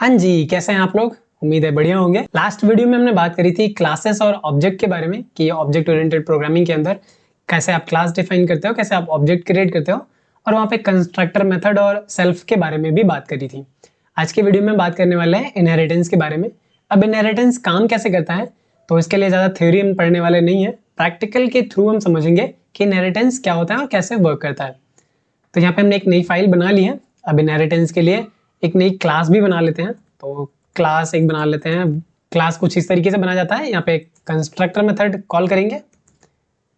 हाँ जी, कैसे हैं आप लोग? उम्मीद है बढ़िया होंगे। लास्ट वीडियो में हमने बात करी थी क्लासेस और ऑब्जेक्ट के बारे में कि ऑब्जेक्ट ओरिएंटेड प्रोग्रामिंग के अंदर कैसे आप क्लास डिफाइन करते हो, कैसे आप ऑब्जेक्ट क्रिएट करते हो और वहाँ पे कंस्ट्रक्टर मेथड और सेल्फ के बारे में भी बात करी थी। आज के वीडियो में बात करने वाले हैं इनहेरिटेंस के बारे में। अब इनहेरिटेंस काम कैसे करता है, तो इसके लिए ज़्यादा थ्योरी हम पढ़ने वाले नहीं है, प्रैक्टिकल के थ्रू हम समझेंगे कि इनहेरिटेंस क्या होता है और कैसे वर्क करता है। तो यहाँ पे हमने एक नई फाइल बना ली है। अब इनहेरिटेंस के लिए एक नई क्लास भी बना लेते हैं। तो क्लास एक बना लेते हैं। क्लास कुछ इस तरीके से बना जाता है। यहाँ पे कंस्ट्रक्टर मेथड कॉल करेंगे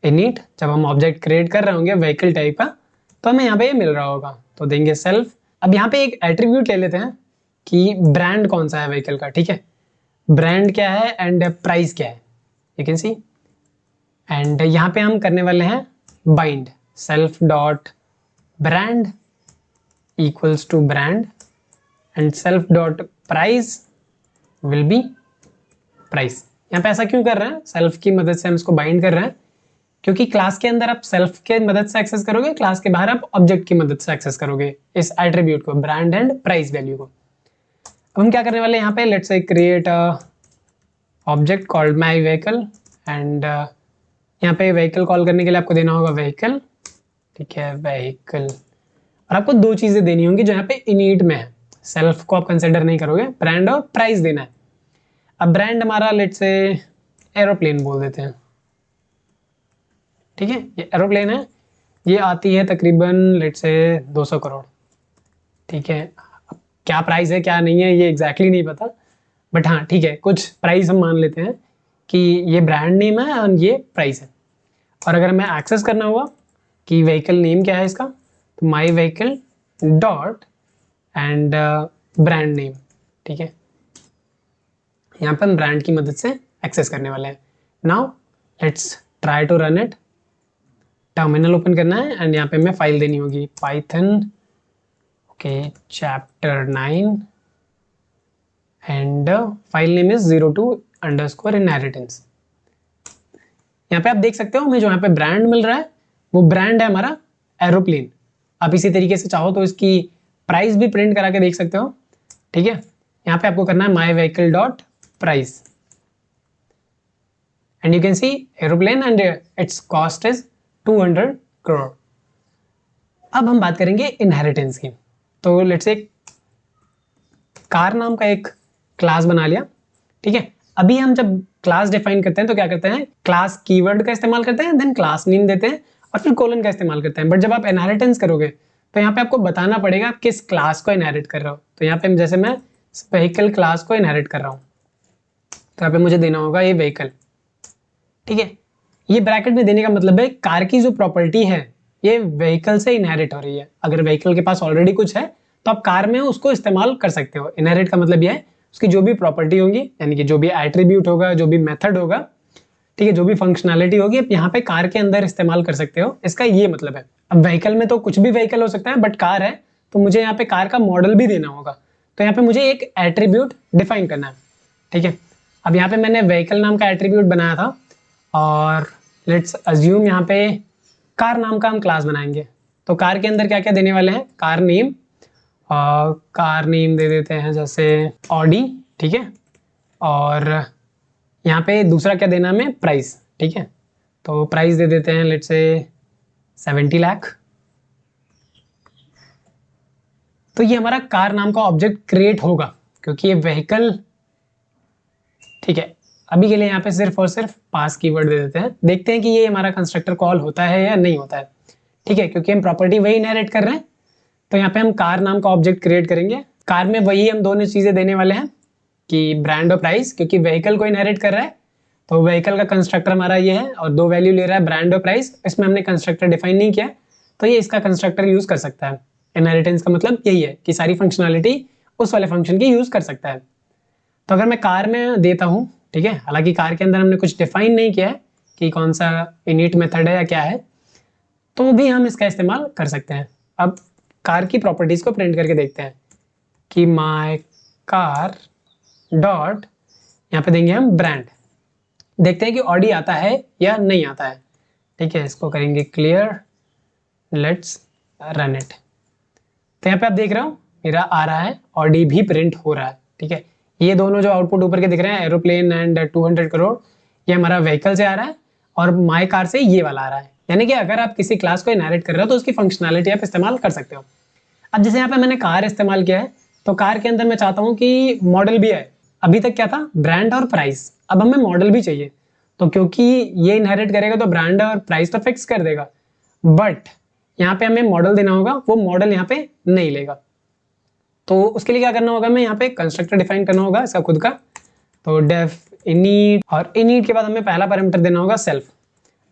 इनिट, जब हम ऑब्जेक्ट क्रिएट कर रहे होंगे व्हीकल टाइप का, तो हमें यहाँ पे ये मिल रहा होगा, तो देंगे सेल्फ। अब यहाँ पे एक एट्रीब्यूट ले लेते हैं कि ब्रांड कौन सा है व्हीकल का, ठीक है। ब्रांड क्या है एंड प्राइस क्या है, यू कैन सी। एंड यहाँ पे हम करने वाले हैं bind self dot brand equals to brand and self dot price will be price। यहाँ पे ऐसा क्यों कर रहे हैं, सेल्फ की मदद से हम इसको बाइंड कर रहे हैं क्योंकि क्लास के अंदर आप सेल्फ के मदद से एक्सेस करोगे, क्लास के बाहर आप ऑब्जेक्ट की मदद से एक्सेस करोगे इस एट्रीब्यूट को, ब्रांड एंड प्राइस वैल्यू को। अब हम क्या करने वाले हैं यहाँ पे, let's say create object called my vehicle and यहाँ पे व्हीकल कॉल करने के लिए आपको देना होगा व्हीकल, ठीक है, व्हीकल। और आपको दो चीजें देनी होंगी जो यहाँ पे इनिट में है, सेल्फ को आप कंसिडर नहीं करोगे, ब्रांड और प्राइस देना है। अब ब्रांड हमारा लेट्स से एरोप्लेन बोल देते हैं, ठीक है, ये एरोप्लेन है, ये आती है तकरीबन लेट्स से 200 करोड़, ठीक है। अब क्या प्राइस है क्या नहीं है ये एग्जैक्टली नहीं पता, बट हाँ ठीक है, कुछ प्राइस हम मान लेते हैं कि ये ब्रांड नेम है और ये प्राइस है। और अगर हमें एक्सेस करना हुआ कि व्हीकल नेम क्या है इसका, तो my vehicle dot and brand name, ठीक है। यहाँ पर हम ब्रांड की मदद से एक्सेस करने वाले हैं। Now let's try to run it. Terminal open करना है एंड यहाँ पे हमें फाइल देनी होगी Python, okay, chapter 9 and file name is 02_inheritance। यहाँ पे आप देख सकते हो हमें जो यहाँ पे ब्रांड मिल रहा है वो ब्रांड है हमारा एरोप्लेन। आप इसी तरीके से चाहो तो इसकी प्राइस भी प्रिंट करा के देख सकते हो, ठीक है। यहाँ पे आपको करना है my vehicle dot price and you can see aeroplane and it's cost is 200 crore. अब हम बात करेंगे इनहेरिटेंस की। तो लेट्स से कार नाम का एक क्लास बना लिया, ठीक है। अभी हम जब क्लास डिफाइन करते हैं तो क्या करते हैं, क्लास कीवर्ड का इस्तेमाल करते हैं, देन क्लास नेम देते हैं और फिर कोलन का इस्तेमाल करते हैं। बट जब आप इनहेरिटेंस करोगे तो यहाँ पे आपको बताना पड़ेगा आप किस क्लास को इनहेरिट कर रहे हो। तो यहाँ पे जैसे मैं व्हीकल क्लास को इनहेरिट कर रहा हूँ, तो यहाँ पे मुझे देना होगा ये व्हीकल, ठीक है। ये ब्रैकेट में देने का मतलब है कार की जो प्रॉपर्टी है ये व्हीकल से इनहेरिट हो रही है। अगर व्हीकल के पास ऑलरेडी कुछ है तो आप कार में उसको इस्तेमाल कर सकते हो। इनहेरिट का मतलब यह है उसकी जो भी प्रॉपर्टी होगी, यानी कि जो भी एट्रीब्यूट होगा, जो भी मेथड होगा, ठीक है, जो भी फंक्शनैलिटी होगी आप यहाँ पे कार के अंदर इस्तेमाल कर सकते हो, इसका ये मतलब है। अब व्हीकल में तो कुछ भी व्हीकल हो सकता है, बट कार है तो मुझे यहाँ पे कार का मॉडल भी देना होगा। तो यहाँ पे मुझे एक एट्रीब्यूट डिफाइन करना है, ठीक है। अब यहाँ पे मैंने व्हीकल नाम का एट्रीब्यूट बनाया था और लेट्स अज्यूम यहाँ पे कार नाम का हम क्लास बनाएंगे। तो कार के अंदर क्या क्या देने वाले हैं, कार नेम, और कार नेम दे देते हैं जैसे ऑडी, ठीक है। और यहाँ पे दूसरा क्या देना हमें, प्राइस, ठीक है। तो प्राइस दे देते हैं लेट्स से 70 लाख। तो ये हमारा कार नाम का ऑब्जेक्ट क्रिएट होगा क्योंकि ये व्हीकल, ठीक है। अभी के लिए यहाँ पे सिर्फ और सिर्फ पास कीवर्ड दे देते हैं, देखते हैं कि ये हमारा कंस्ट्रक्टर कॉल होता है या नहीं होता है, ठीक है, क्योंकि हम प्रॉपर्टी वही इनहेरिट कर रहे हैं। तो यहाँ पे हम कार नाम का ऑब्जेक्ट क्रिएट करेंगे। कार में वही हम दोनों चीजें देने वाले हैं कि ब्रांड और प्राइस, क्योंकि व्हीकल को इनहेरिट कर रहा है तो व्हीकल का कंस्ट्रक्टर हमारा ये है और दो वैल्यू ले रहा है ब्रांड और प्राइस। इसमें हमने कंस्ट्रक्टर डिफाइन नहीं किया तो ये इसका कंस्ट्रक्टर यूज कर सकता है। इनहेरिटेंस का मतलब यही है कि सारी फंक्शनैलिटी उस वाले फंक्शन की यूज कर सकता है। तो अगर मैं कार में देता हूँ, ठीक है, हालांकि कार के अंदर हमने कुछ डिफाइन नहीं किया है कि कौन सा इनिट मेथड है या क्या है, तो भी हम इसका इस्तेमाल कर सकते हैं। अब कार की प्रॉपर्टीज को प्रिंट करके देखते हैं कि माई कार डॉट, यहाँ पे देंगे हम ब्रांड, देखते हैं कि ऑडी आता है या नहीं आता है, ठीक है। इसको करेंगे क्लियर, लेट्स रन इट। तो यहाँ पे आप देख रहे हो मेरा आ रहा है, ऑडी भी प्रिंट हो रहा है, ठीक है। ये दोनों जो आउटपुट ऊपर के दिख रहे हैं एरोप्लेन एंड 200 करोड़, ये हमारा व्हीकल से आ रहा है, और माई कार से ये वाला आ रहा है। यानी कि अगर आप किसी क्लास को इनहेरिट कर रहे हो तो उसकी फंक्शनैलिटी आप इस्तेमाल कर सकते हो। अब जैसे यहाँ पे मैंने कार इस्तेमाल किया है, तो कार के अंदर मैं चाहता हूँ कि मॉडल भी है। अभी तक क्या था, ब्रांड और प्राइस, अब हमें मॉडल भी चाहिए। तो क्योंकि ये इनहेरिट करेगा तो ब्रांड और प्राइस तो फिक्स कर देगा, बट यहाँ पे हमें मॉडल देना होगा, वो मॉडल यहाँ पे नहीं लेगा। तो उसके लिए क्या करना होगा, हमें यहाँ पे कंस्ट्रक्टर डिफाइन करना होगा इसका खुद का। तो डेफ इनिट, और इनिट के बाद हमें पहला पैरामीटर देना होगा सेल्फ।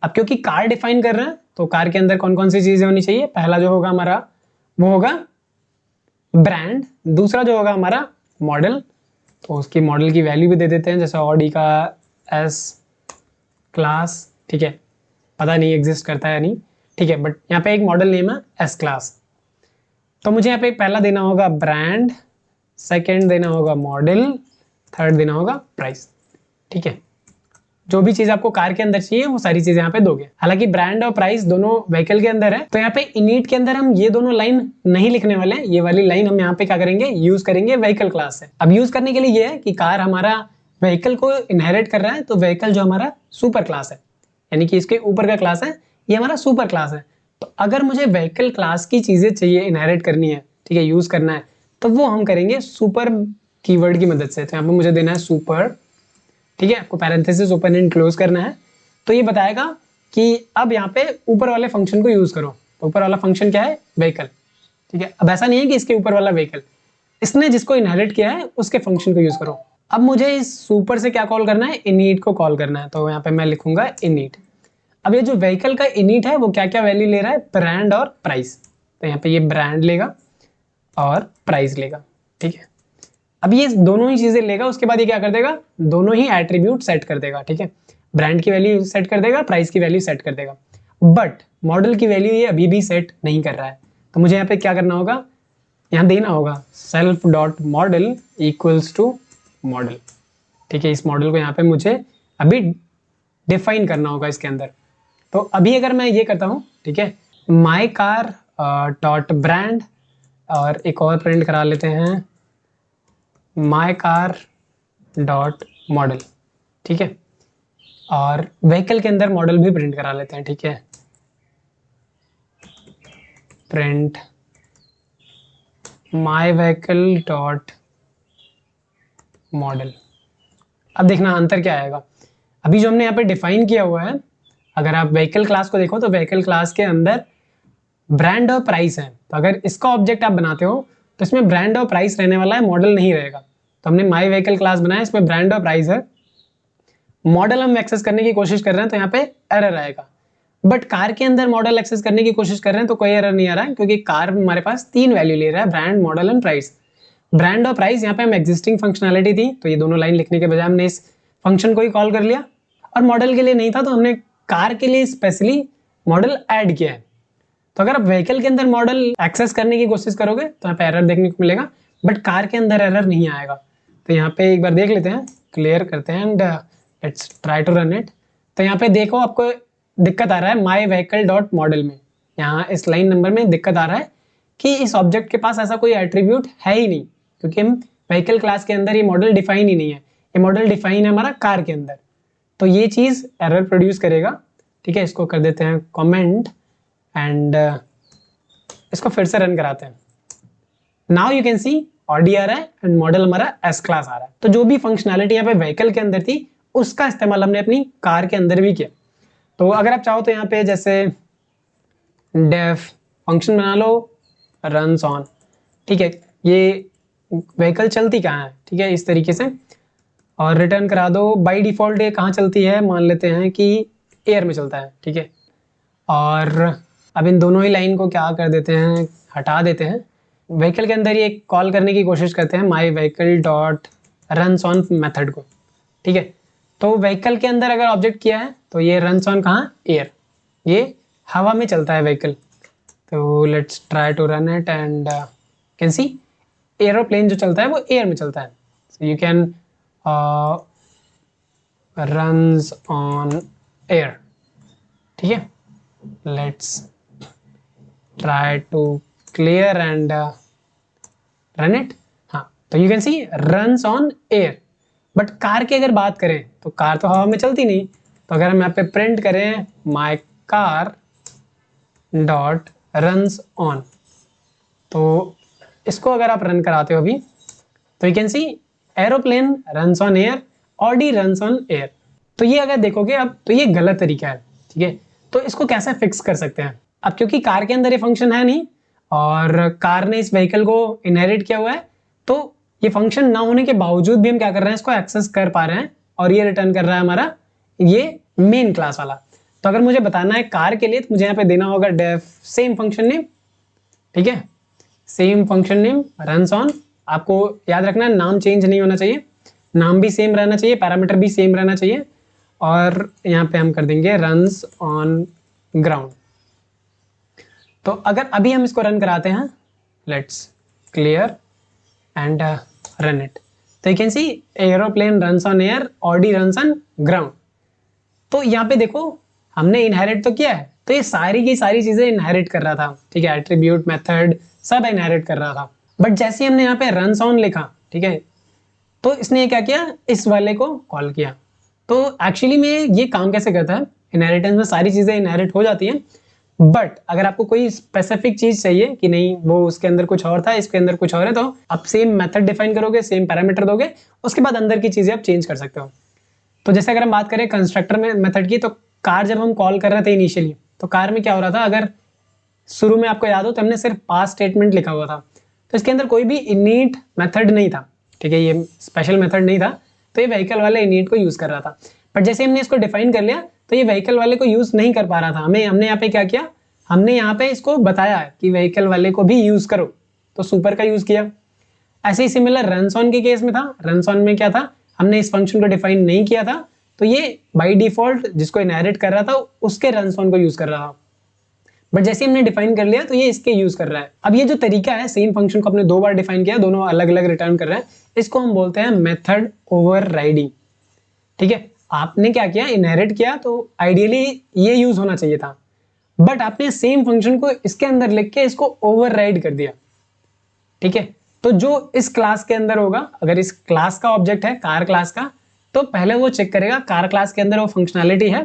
अब क्योंकि कार डिफाइन कर रहे हैं तो कार के अंदर कौन कौन सी चीजें होनी चाहिए, पहला जो होगा हमारा वो होगा ब्रांड, दूसरा जो होगा हमारा मॉडल। तो उसकी मॉडल की वैल्यू भी दे देते हैं, जैसे ऑडी का एस क्लास, ठीक है, पता नहीं एग्जिस्ट करता है या नहीं, ठीक है, बट यहाँ पे एक मॉडल नेम है एस क्लास। तो मुझे यहाँ पे पहला देना होगा ब्रांड, सेकंड देना होगा मॉडल, थर्ड देना होगा प्राइस, ठीक है। जो भी चीज आपको कार के अंदर चाहिए वो सारी चीजें यहाँ पे दोगे। हालांकि ब्रांड और प्राइस दोनों व्हीकल के अंदर है, तो यहाँ पे इनिट के अंदर हम ये दोनों लाइन नहीं लिखने वाले, ये वाली लाइन हम यहाँ पे क्या करेंगे, यूज करेंगे व्हीकल क्लास से। अब यूज करने के लिए ये है कि कार हमारा व्हीकल को इनहेरिट कर रहा है, तो व्हीकल जो हमारा सुपर क्लास है, यानी कि इसके ऊपर का क्लास है, ये हमारा सुपर क्लास है। तो अगर मुझे व्हीकल क्लास की चीजें चाहिए, इनहेरिट करनी है, ठीक है, यूज करना है, तो वो हम करेंगे सुपर कीवर्ड की मदद से। तो यहाँ पे मुझे देना है सुपर, ठीक है, आपको पैरेंथेसिस ओपन एंड क्लोज करना है। तो ये बताएगा कि अब यहाँ पे ऊपर वाले फंक्शन को यूज करो। तो ऊपर वाला फंक्शन क्या है, व्हीकल, ठीक है। अब ऐसा नहीं है कि इसके ऊपर वाला व्हीकल, इसने जिसको इनहेरिट किया है उसके फंक्शन को यूज करो। अब मुझे इस सुपर से क्या कॉल करना है, इनिट को कॉल करना है। तो यहाँ पे मैं लिखूंगा इनिट। अब ये जो व्हीकल का इनिट है वो क्या क्या वैल्यू ले रहा है, ब्रांड और प्राइस। तो यहाँ पे ये ब्रांड लेगा और प्राइस लेगा, ठीक है। अब ये दोनों ही चीजें लेगा, उसके बाद ये क्या कर देगा, दोनों ही एट्रीब्यूट सेट कर देगा, ठीक है। ब्रांड की वैल्यू सेट कर देगा, प्राइस की वैल्यू सेट कर देगा, बट मॉडल की वैल्यू ये अभी भी सेट नहीं कर रहा है। तो मुझे यहाँ पे क्या करना होगा, यहाँ देना होगा self dot model equals to model, ठीक है। इस मॉडल को यहाँ पे मुझे अभी डिफाइन करना होगा इसके अंदर। तो अभी अगर मैं ये करता हूँ, ठीक है, माई कार डॉट ब्रांड, और एक और प्रिंट करा लेते हैं माई कार डॉट मॉडल, ठीक है, और व्हीकल के अंदर मॉडल भी प्रिंट करा लेते हैं, ठीक है, print my vehicle dot model. अब देखना अंतर क्या आएगा। अभी जो हमने यहाँ पे डिफाइन किया हुआ है, अगर आप व्हीकल क्लास को देखो तो व्हीकल क्लास के अंदर ब्रांड और प्राइस है। तो अगर इसका ऑब्जेक्ट आप बनाते हो तो इसमें ब्रांड और प्राइस रहने वाला है, मॉडल नहीं रहेगा। तो हमने माई व्हीकल क्लास बनाया, इसमें ब्रांड और प्राइस है, मॉडल हम एक्सेस करने की कोशिश कर रहे हैं तो यहाँ पे एरर आएगा। बट कार के अंदर मॉडल एक्सेस करने की कोशिश कर रहे हैं तो कोई एरर नहीं आ रहा है, क्योंकि कार हमारे पास 3 वैल्यू ले रहा है, brand, model and price. Brand और प्राइस यहाँ पे हम एग्जिस्टिंग फंक्शनैलिटी थी, तो ये दोनों लाइन लिखने के बजाय हमने इस फंक्शन को ही कॉल कर लिया। और मॉडल के लिए नहीं था तो हमने कार के लिए स्पेशली मॉडल ऐड किया है। तो अगर आप व्हीकल के अंदर मॉडल एक्सेस करने की कोशिश करोगे तो यहाँ पे एरर देखने को मिलेगा, बट कार के अंदर एरर नहीं आएगा। तो यहाँ पे एक बार देख लेते हैं, क्लियर करते हैं and let's try to run it. तो यहाँ पे देखो आपको दिक्कत आ रहा है माई व्हीकल डॉट मॉडल में, यहाँ इस लाइन नंबर में दिक्कत आ रहा है कि इस ऑब्जेक्ट के पास ऐसा कोई एट्रीब्यूट है ही नहीं, क्योंकि हम व्हीकल क्लास के अंदर ये मॉडल डिफाइन ही नहीं है। ये मॉडल डिफाइन है हमारा कार के अंदर, तो ये चीज एरर प्रोड्यूस करेगा, ठीक है। इसको कर देते हैं कमेंट एंड इसको फिर से रन कराते हैं। Now you can see Audi आ रहा है एंड मॉडल हमारा एस क्लास आ रहा है। तो जो भी फंक्शनैलिटी यहाँ पे व्हीकल के अंदर थी उसका इस्तेमाल हमने अपनी कार के अंदर भी किया। तो अगर आप चाहो तो यहाँ पे जैसे डेफ फंक्शन बना लो रन्स ऑन, ठीक है, ये व्हीकल चलती कहाँ है, ठीक है, इस तरीके से, और रिटर्न करा दो। बाय डिफॉल्ट ये कहाँ चलती है, मान लेते हैं कि एयर में चलता है, ठीक है। और अब इन दोनों ही लाइन को क्या कर देते हैं, हटा देते हैं। व्हीकल के अंदर ये कॉल करने की कोशिश करते हैं my vehicle dot runs on method को, ठीक है। तो व्हीकल के अंदर अगर ऑब्जेक्ट किया है तो ये रन्स ऑन कहाँ, एयर, ये हवा में चलता है व्हीकल। तो let's try to run it and can see aeroplane जो चलता है वो एयर में चलता है। So you can runs on air, ठीक है। Let's try to clear and run it. हाँ, तो you can see runs on air. But car की अगर बात करें तो कार तो हवा में चलती नहीं, तो अगर हम यहाँ पे प्रिंट करें my car dot runs on, तो इसको अगर आप रन कराते हो अभी तो you can see aeroplane runs on air, Audi runs on air. तो ये अगर देखोगे अब तो ये गलत तरीका है, ठीक है। तो इसको कैसे फिक्स कर सकते हैं? अब क्योंकि कार के अंदर ये फंक्शन है नहीं और कार ने इस व्हीकल को इनहेरिट किया हुआ है, तो ये फंक्शन ना होने के बावजूद भी हम क्या कर रहे हैं, इसको एक्सेस कर पा रहे हैं और ये रिटर्न कर रहा है हमारा ये मेन क्लास वाला। तो अगर मुझे बताना है कार के लिए तो मुझे यहाँ पे देना होगा डेफ सेम फंक्शन नेम, ठीक है, same function name runs on. आपको याद रखना है नाम चेंज नहीं होना चाहिए, नाम भी सेम रहना चाहिए, पैरामीटर भी सेम रहना चाहिए, और यहाँ पे हम कर देंगे रन्स ऑन ग्राउंड। तो अगर अभी हम इसको रन कराते हैं, let's clear and run it, तो you can see aeroplane runs on air, Audi runs on ground. तो यहाँ पे देखो हमने इनहेरिट तो किया है, तो ये सारी की सारी चीजें इनहेरिट कर रहा था, ठीक है, एट्रीब्यूट मेथड सब इनहेरिट कर रहा था। बट जैसे ही हमने यहाँ पे रन्स ऑन लिखा, ठीक है, तो इसने क्या किया, इस वाले को कॉल किया। तो एक्चुअली में ये काम कैसे करता है, इनहेरिटेंस में सारी चीजें इनहेरिट हो जाती हैं, बट अगर आपको कोई स्पेसिफिक चीज चाहिए कि नहीं वो उसके अंदर कुछ और था, इसके अंदर कुछ और है, तो आप सेम मेथड डिफाइन करोगे, सेम पैरामीटर दोगे, उसके बाद अंदर की चीजें आप चेंज कर सकते हो। तो जैसे अगर हम बात करें कंस्ट्रक्टर में मेथड की, तो कार जब हम कॉल कर रहे थे इनिशियली, तो कार में क्या हो रहा था, अगर शुरू में आपको याद हो तो हमने सिर्फ पास स्टेटमेंट लिखा हुआ था, तो इसके अंदर कोई भी इनिट मेथड नहीं था, ठीक है, ये स्पेशल मेथड नहीं था, तो ये व्हीकल वाले इनिट को यूज कर रहा था। बट जैसे हमने इसको डिफाइन कर लिया तो ये व्हीकल वाले को यूज नहीं कर पा रहा था, हमने यहाँ पे क्या किया, हमने यहाँ पे इसको बताया कि व्हीकल वाले को भी यूज करो, तो सुपर का यूज किया। ऐसे ही सिमिलर रन्स ऑन के केस में था, रन्स ऑन में क्या था, हमने इस फंक्शन को डिफाइन नहीं किया था, तो ये बाय डिफॉल्ट जिसको इनहेरिट कर रहा था उसके रन्स ऑन को यूज कर रहा था। बट जैसे हमने डिफाइन कर लिया तो ये इसके यूज कर रहा है। अब ये जो तरीका है, सेम फंक्शन को अपने दो बार डिफाइन किया, दोनों अलग अलग रिटर्न कर रहे हैं, इसको हम बोलते हैं मेथड ओवरराइडिंग, ठीक है। आपने क्या किया, इनहेरिट किया, तो आइडियली ये यूज होना चाहिए था, बट आपने सेम फंक्शन को इसके अंदर लिख के इसको ओवरराइड कर दिया, ठीक है। तो जो इस क्लास के अंदर होगा, अगर इस क्लास का ऑब्जेक्ट है कार क्लास का, तो पहले वो चेक करेगा कार क्लास के अंदर वो फंक्शनैलिटी है,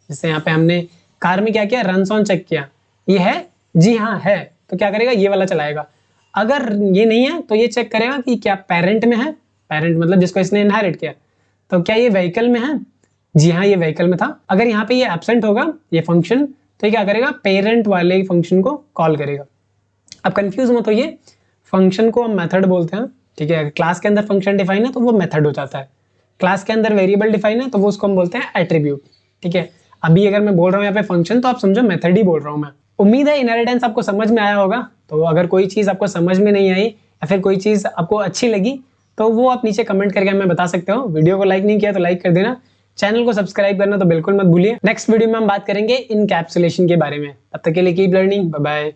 जैसे यहाँ पे हमने कार में क्या किया, रन्स ऑन चेक किया, ये है, जी हाँ है, तो क्या करेगा, ये वाला चलाएगा। अगर ये नहीं है तो ये चेक करेगा कि क्या पेरेंट में है, पेरेंट मतलब जिसको इसने इनहेरिट किया, तो क्या ये व्हीकल में है, जी हाँ ये व्हीकल में था। अगर यहाँ पे ये एब्सेंट होगा ये फंक्शन, तो ये क्या करेगा, पेरेंट वाले फंक्शन को कॉल करेगा। अब कंफ्यूज मत होइए, फंक्शन को हम मेथड बोलते हैं, ठीक है। क्लास के अंदर फंक्शन डिफाइन है तो वो मेथड हो जाता है, क्लास के अंदर वेरिएबल डिफाइन है तो वो उसको हम बोलते हैं एट्रीब्यूट, ठीक है। अभी अगर मैं बोल रहा हूँ यहाँ पे फंक्शन, तो आप समझो मेथड ही बोल रहा हूँ मैं। उम्मीद है इनहेरिटेंस आपको समझ में आया होगा। तो अगर कोई चीज आपको समझ में नहीं आई या फिर कोई चीज आपको अच्छी लगी तो वो आप नीचे कमेंट करके हमें बता सकते हो। वीडियो को लाइक नहीं किया तो लाइक कर देना, चैनल को सब्सक्राइब करना तो बिल्कुल मत भूलिए। नेक्स्ट वीडियो में हम बात करेंगे इनकैप्सुलेशन के बारे में। तब तक के लिए कीप लर्निंग, बाय बाय।